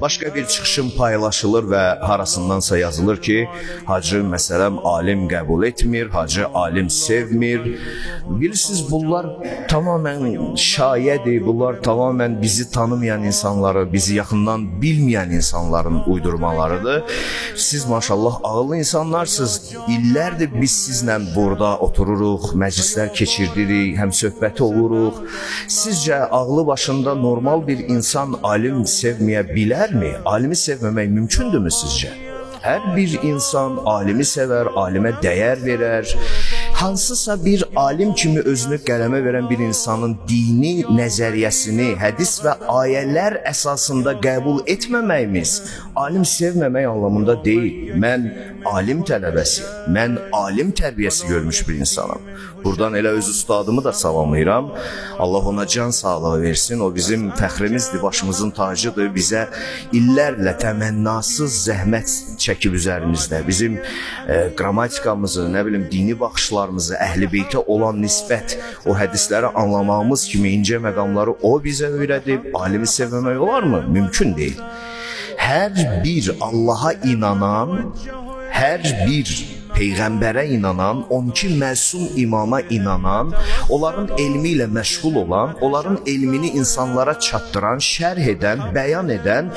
başqa bir çıxışım paylaşılır və harasındansa yazılır ki, hacı məsələn alim qəbul etmir, hacı alim sevmir. Bilirsiniz, bunlar tamamen şayədir, bunlar tamamen bizi tanımayan insanları, bizi yaxından bilməyən insanların uydurmalarıdır. Siz maşallah ağıllı insanlarsınız. İllərdir biz sizlə burada otururuq, məclislər keçirdirik, həm söhbəti oluruq. Sizcə ağlı başında normal bir insan alim sevməyə bilərmi? Alimi sevməmək mümkündürmü sizcə? Hər bir insan alimi sevər, alimə dəyər verər. Hansısa bir alim kimi özünü qələmə verən bir insanın dini nəzəriyyəsini hədis və ayələr əsasında qəbul etməməyimiz alim sevməmək anlamında deyil. Mən alim tələbəsiyəm, mən alim tərbiyəsi görmüş bir insanım. Buradan elə öz ustadımı da salamlayıram. Allah ona can sağlığı versin. O bizim fəxrimizdir, başımızın tacıdır. Bizə illərlə təmənnasız zəhmət çəkib üzərimizdə. Bizim qrammatikamızı, nə bilim, dini baxışlarımızı, Əhl-i Beytə olan nisbət, o hədisləri anlamağımız kimi incə məqamları o bizə öyrədib. Alimi sevməmək olarmı? Mümkün deyil. Hər bir Allaha inanan, hər bir Peyğəmbərə inanan, 12 məsum imama inanan, onların elmi ilə məşğul olan, onların elmini insanlara çatdıran, şərh edən, bəyan edən